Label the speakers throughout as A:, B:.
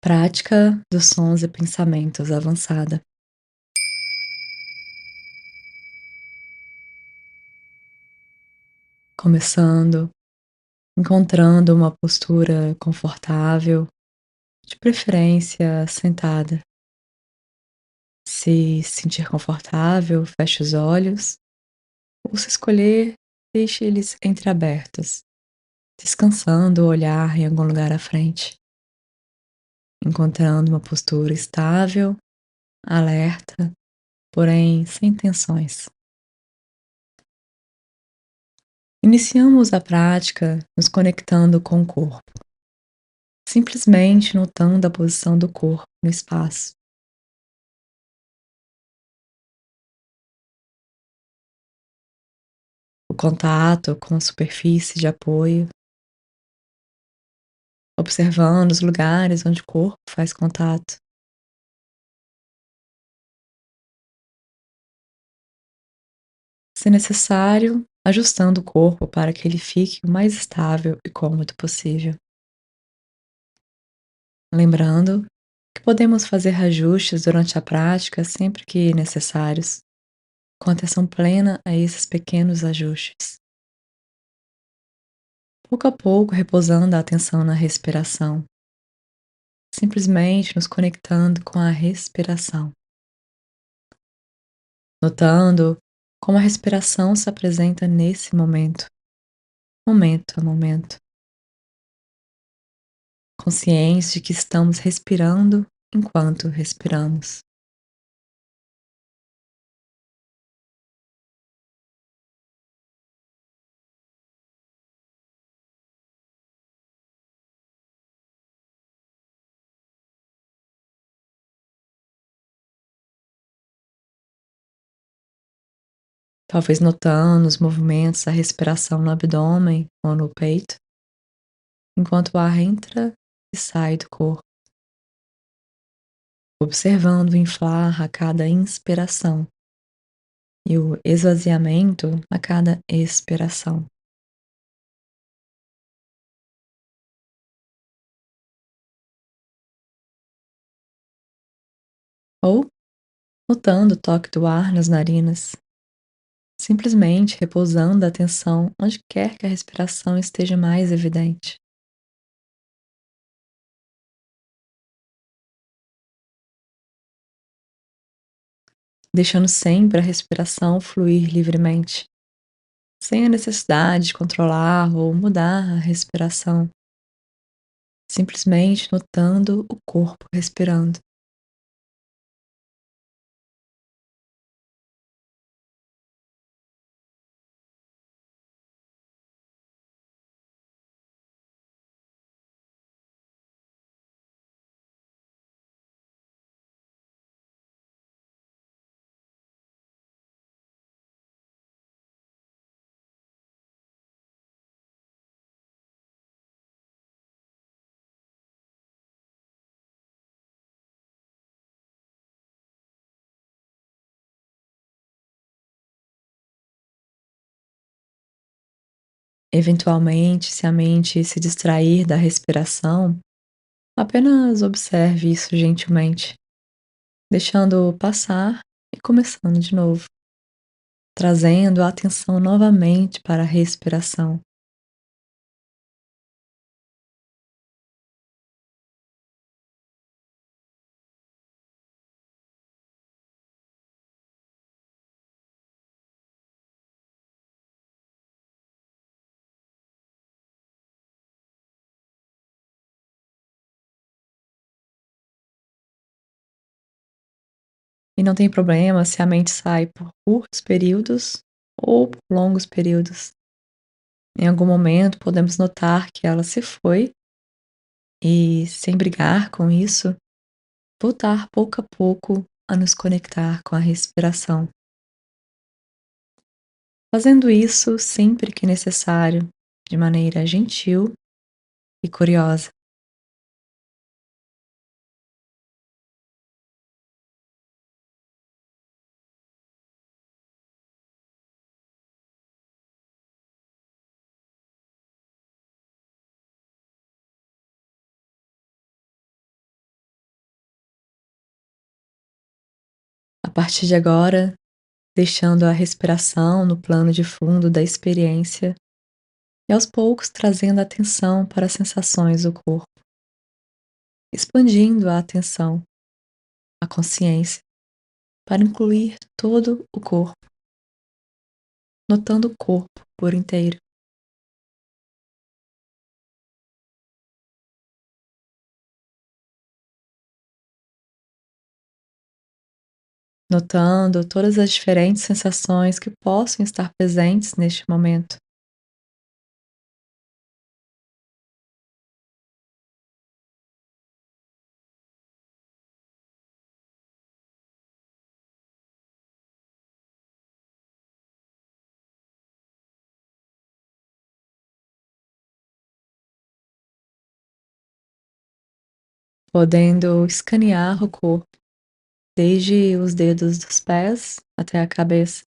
A: Prática dos sons e pensamentos avançada. Começando, encontrando uma postura confortável, de preferência sentada. Se sentir confortável, feche os olhos, ou se escolher, deixe eles entreabertos, descansando o olhar em algum lugar à frente, encontrando uma postura estável, alerta, porém sem tensões. Iniciamos a prática nos conectando com o corpo, simplesmente notando a posição do corpo no espaço. O contato com a superfície de apoio, observando os lugares onde o corpo faz contato. Se necessário, ajustando o corpo para que ele fique o mais estável e cômodo possível. Lembrando que podemos fazer ajustes durante a prática sempre que necessários, com atenção plena a esses pequenos ajustes. Pouco a pouco, repousando a atenção na respiração, simplesmente nos conectando com a respiração, notando como a respiração se apresenta nesse momento, momento a momento, conscientes de que estamos respirando enquanto respiramos. Talvez notando os movimentos da respiração no abdômen ou no peito, enquanto o ar entra e sai do corpo, observando o inflar a cada inspiração e o esvaziamento a cada expiração. Ou notando o toque do ar nas narinas, simplesmente repousando a atenção onde quer que a respiração esteja mais evidente. Deixando sempre a respiração fluir livremente, sem a necessidade de controlar ou mudar a respiração, simplesmente notando o corpo respirando. Eventualmente, se a mente se distrair da respiração, apenas observe isso gentilmente, deixando passar e começando de novo, trazendo a atenção novamente para a respiração. E não tem problema se a mente sai por curtos períodos ou por longos períodos. Em algum momento podemos notar que ela se foi e, sem brigar com isso, voltar pouco a pouco a nos conectar com a respiração. Fazendo isso sempre que necessário, de maneira gentil e curiosa. A partir de agora, deixando a respiração no plano de fundo da experiência e aos poucos trazendo a atenção para as sensações do corpo, expandindo a atenção, a consciência, para incluir todo o corpo, notando o corpo por inteiro, notando todas as diferentes sensações que possam estar presentes neste momento. Podendo escanear o corpo, desde os dedos dos pés até a cabeça,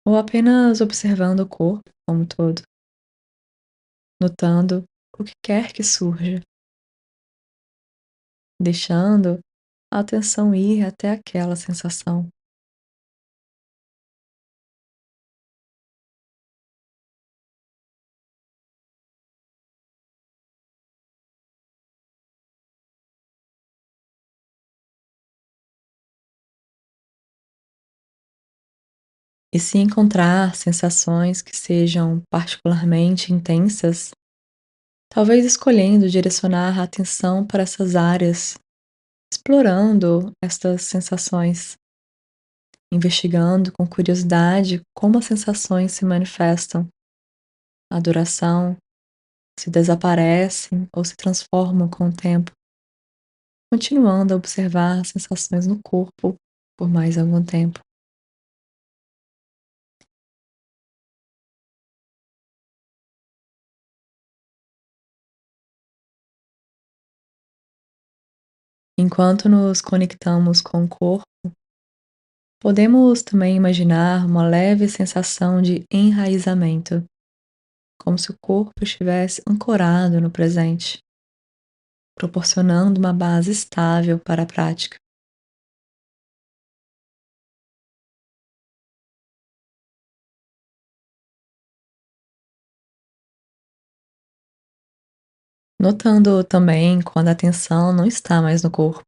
A: ou apenas observando o corpo como um todo, notando o que quer que surja, deixando a atenção ir até aquela sensação. E se encontrar sensações que sejam particularmente intensas, talvez escolhendo direcionar a atenção para essas áreas, explorando estas sensações, investigando com curiosidade como as sensações se manifestam, a duração, se desaparecem ou se transformam com o tempo, continuando a observar as sensações no corpo por mais algum tempo. Enquanto nos conectamos com o corpo, podemos também imaginar uma leve sensação de enraizamento, como se o corpo estivesse ancorado no presente, proporcionando uma base estável para a prática. Notando também quando a atenção não está mais no corpo,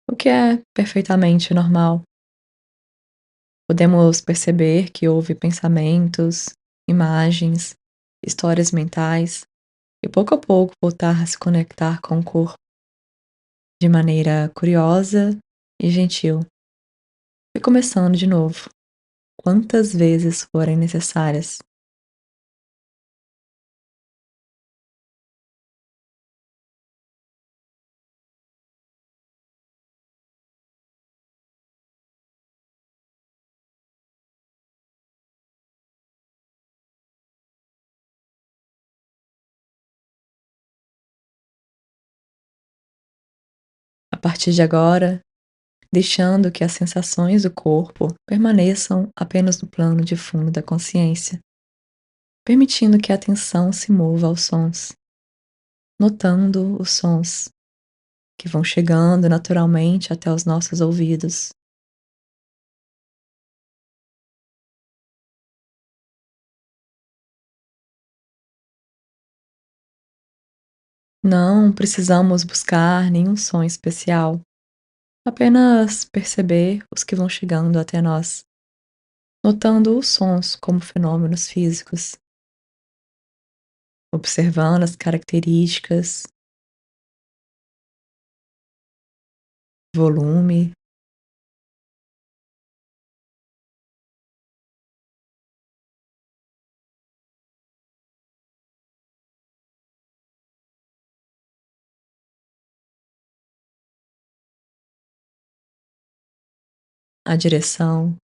A: o que é perfeitamente normal. Podemos perceber que houve pensamentos, imagens, histórias mentais e pouco a pouco voltar a se conectar com o corpo de maneira curiosa e gentil. E começando de novo, quantas vezes forem necessárias. A partir de agora, deixando que as sensações do corpo permaneçam apenas no plano de fundo da consciência, permitindo que a atenção se mova aos sons, notando os sons que vão chegando naturalmente até os nossos ouvidos. Não precisamos buscar nenhum som especial, apenas perceber os que vão chegando até nós, notando os sons como fenômenos físicos, observando as características, volume, a direção.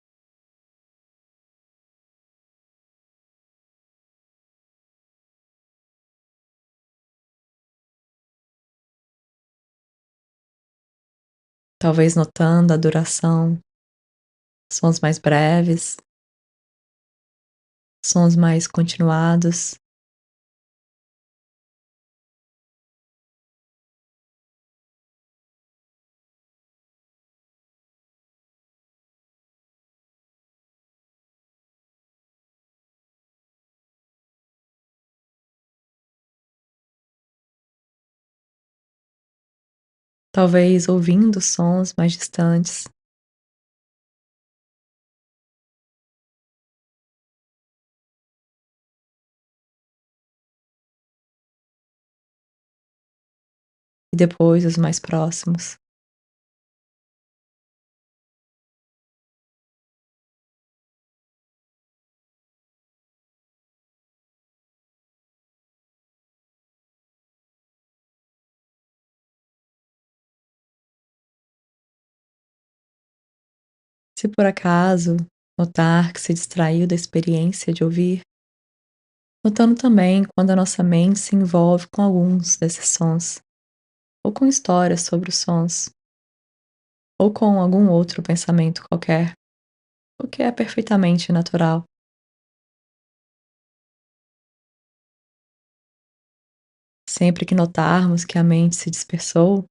A: Talvez notando a duração, sons mais breves, sons mais continuados, talvez ouvindo sons mais distantes, e depois os mais próximos. Se por acaso notar que se distraiu da experiência de ouvir, notando também quando a nossa mente se envolve com alguns desses sons, ou com histórias sobre os sons, ou com algum outro pensamento qualquer, o que é perfeitamente natural. Sempre que notarmos que a mente se dispersou,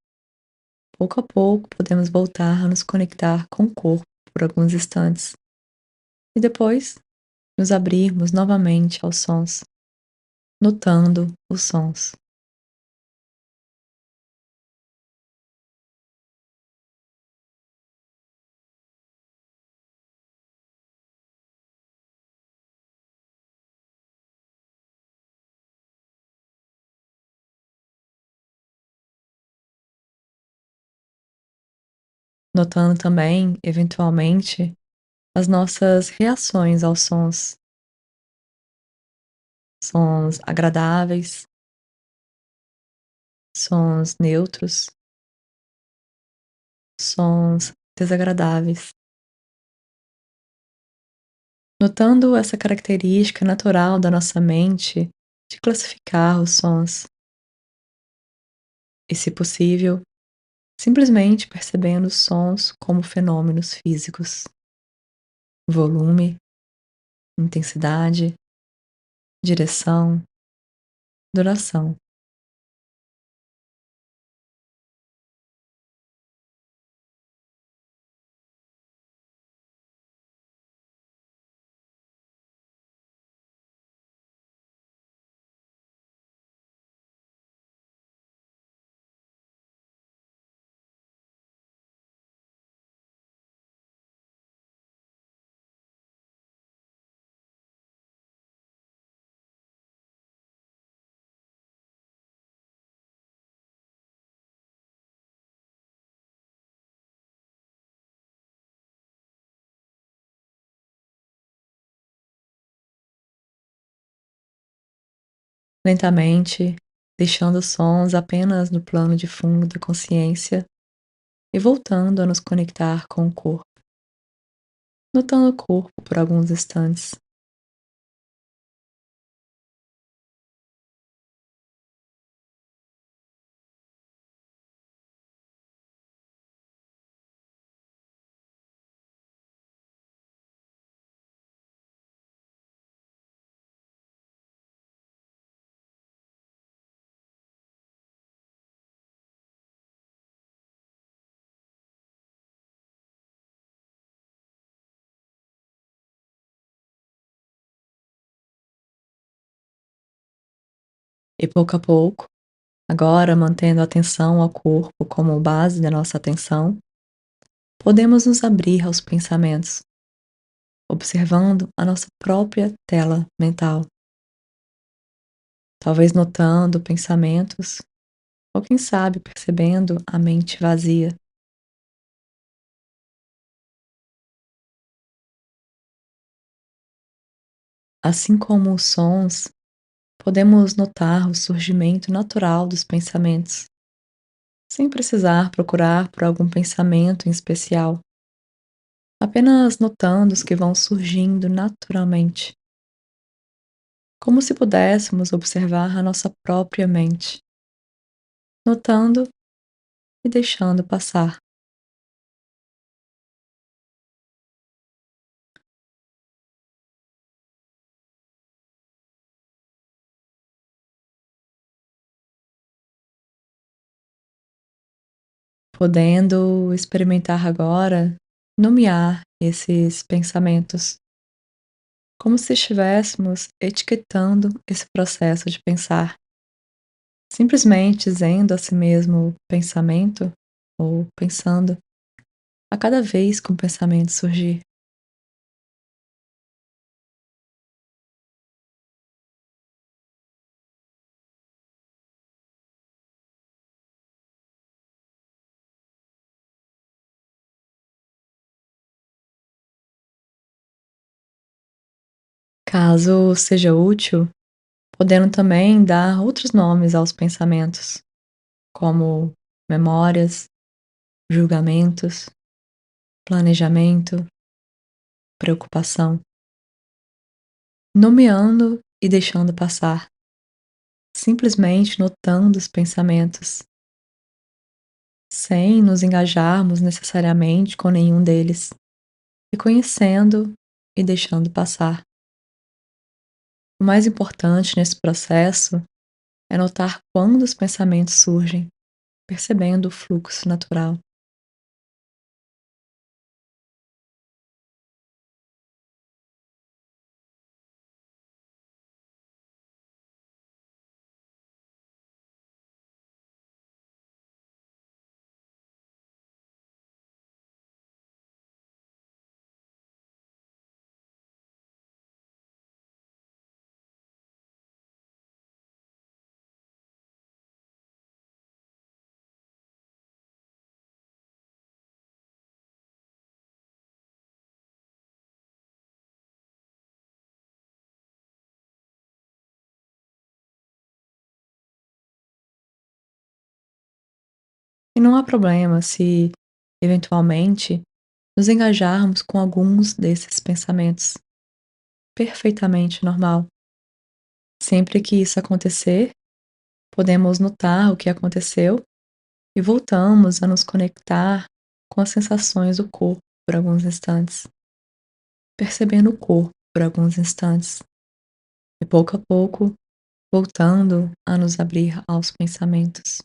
A: pouco a pouco podemos voltar a nos conectar com o corpo por alguns instantes e depois nos abrirmos novamente aos sons, notando os sons. Notando também, eventualmente, as nossas reações aos sons, sons agradáveis, sons neutros, sons desagradáveis. Notando essa característica natural da nossa mente de classificar os sons e, se possível, simplesmente percebendo os sons como fenômenos físicos, volume, intensidade, direção, duração. Lentamente, deixando os sons apenas no plano de fundo da consciência e voltando a nos conectar com o corpo, notando o corpo por alguns instantes, e pouco a pouco, agora mantendo a atenção ao corpo como base da nossa atenção, podemos nos abrir aos pensamentos, observando a nossa própria tela mental, talvez notando pensamentos ou, quem sabe, percebendo a mente vazia. Assim como os sons, podemos notar o surgimento natural dos pensamentos, sem precisar procurar por algum pensamento em especial, apenas notando os que vão surgindo naturalmente, como se pudéssemos observar a nossa própria mente, notando e deixando passar, podendo experimentar agora nomear esses pensamentos, como se estivéssemos etiquetando esse processo de pensar, simplesmente dizendo a si mesmo pensamento ou pensando a cada vez que um pensamento surgir. Caso seja útil, podendo também dar outros nomes aos pensamentos, como memórias, julgamentos, planejamento, preocupação, nomeando e deixando passar, simplesmente notando os pensamentos, sem nos engajarmos necessariamente com nenhum deles, reconhecendo e deixando passar. O mais importante nesse processo é notar quando os pensamentos surgem, percebendo o fluxo natural. E não há problema se, eventualmente, nos engajarmos com alguns desses pensamentos. Perfeitamente normal. Sempre que isso acontecer, podemos notar o que aconteceu e voltamos a nos conectar com as sensações do corpo por alguns instantes, percebendo o corpo por alguns instantes e pouco a pouco voltando a nos abrir aos pensamentos.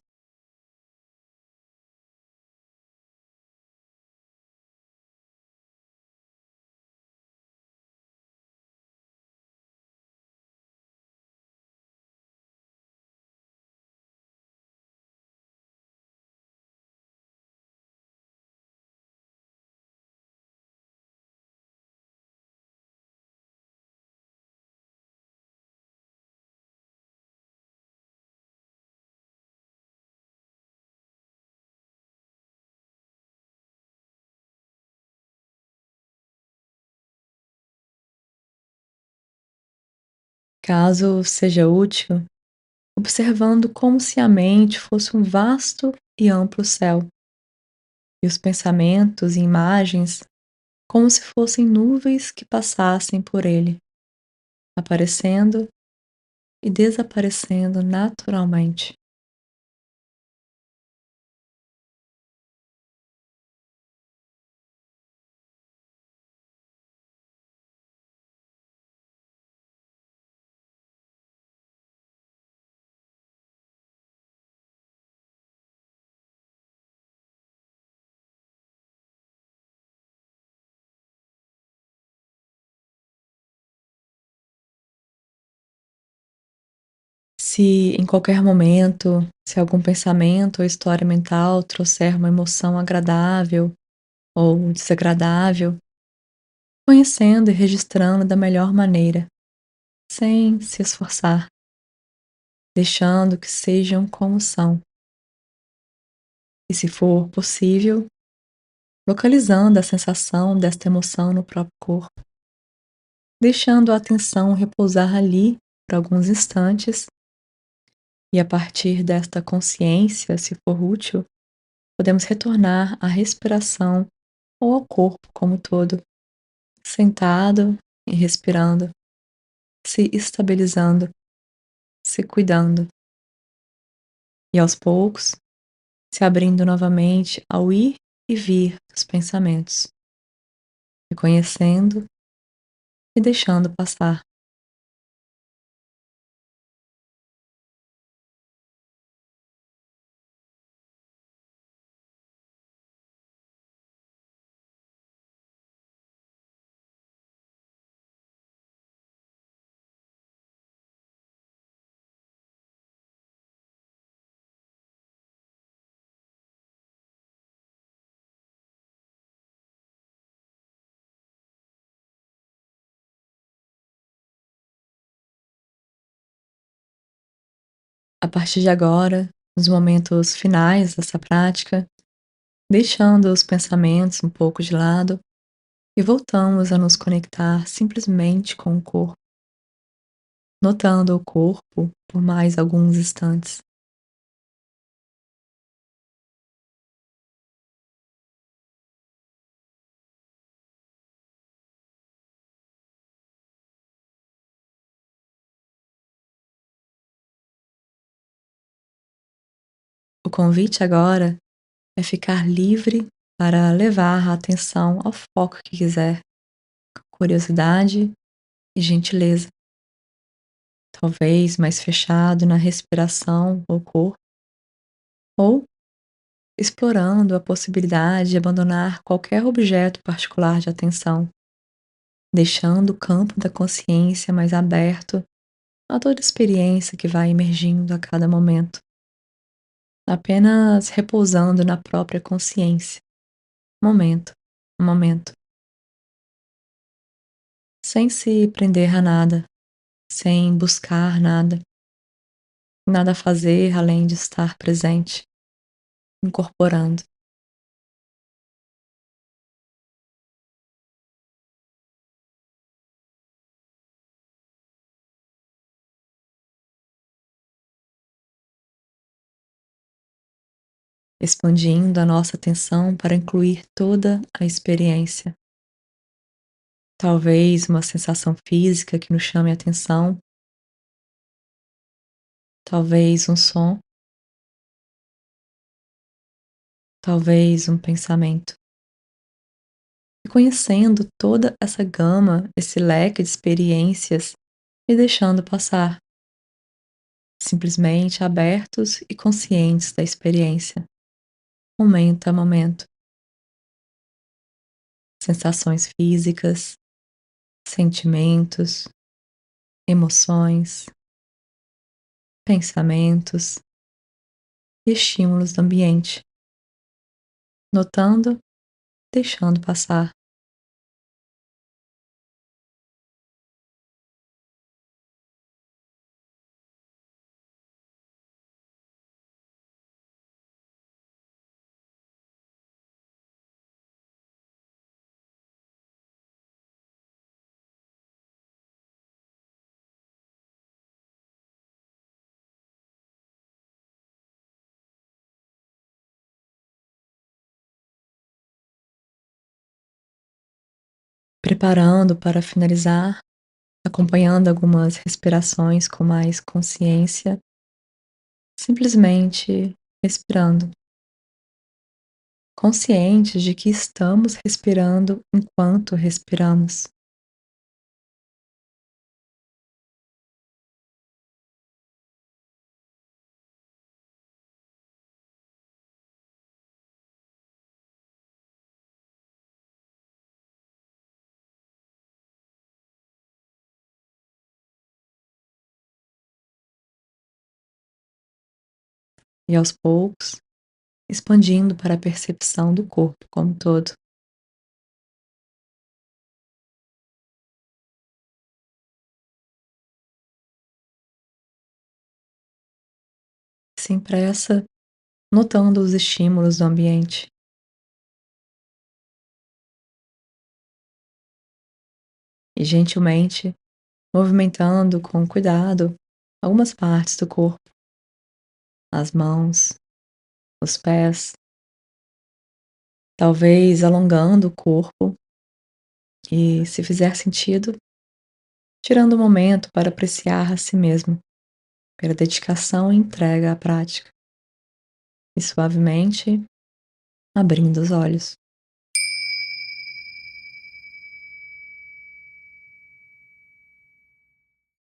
A: Caso seja útil, observando como se a mente fosse um vasto e amplo céu, e os pensamentos e imagens como se fossem nuvens que passassem por ele, aparecendo e desaparecendo naturalmente. Se em qualquer momento, se algum pensamento ou história mental trouxer uma emoção agradável ou desagradável, conhecendo e registrando da melhor maneira, sem se esforçar, deixando que sejam como são. E se for possível, localizando a sensação desta emoção no próprio corpo, deixando a atenção repousar ali por alguns instantes e a partir desta consciência, se for útil, podemos retornar à respiração ou ao corpo como um todo, sentado e respirando, se estabilizando, se cuidando e aos poucos se abrindo novamente ao ir e vir dos pensamentos, reconhecendo e deixando passar. A partir de agora, nos momentos finais dessa prática, deixando os pensamentos um pouco de lado e voltamos a nos conectar simplesmente com o corpo, notando o corpo por mais alguns instantes. O convite agora é ficar livre para levar a atenção ao foco que quiser, com curiosidade e gentileza, talvez mais fechado na respiração ou corpo, ou explorando a possibilidade de abandonar qualquer objeto particular de atenção, deixando o campo da consciência mais aberto a toda experiência que vai emergindo a cada momento, apenas repousando na própria consciência, momento a momento, sem se prender a nada, sem buscar nada, nada a fazer além de estar presente, incorporando, expandindo a nossa atenção para incluir toda a experiência. Talvez uma sensação física que nos chame a atenção, talvez um som, talvez um pensamento. E conhecendo toda essa gama, esse leque de experiências e deixando passar, simplesmente abertos e conscientes da experiência, momento a momento. Sensações físicas, sentimentos, emoções, pensamentos e estímulos do ambiente, notando, deixando passar. Preparando para finalizar, acompanhando algumas respirações com mais consciência, simplesmente respirando, conscientes de que estamos respirando enquanto respiramos. E aos poucos, expandindo para a percepção do corpo como um todo. Sem pressa, notando os estímulos do ambiente e gentilmente movimentando com cuidado algumas partes do corpo, as mãos, os pés, talvez alongando o corpo e, se fizer sentido, tirando um momento para apreciar a si mesmo, pela dedicação e entrega à prática, e suavemente abrindo os olhos.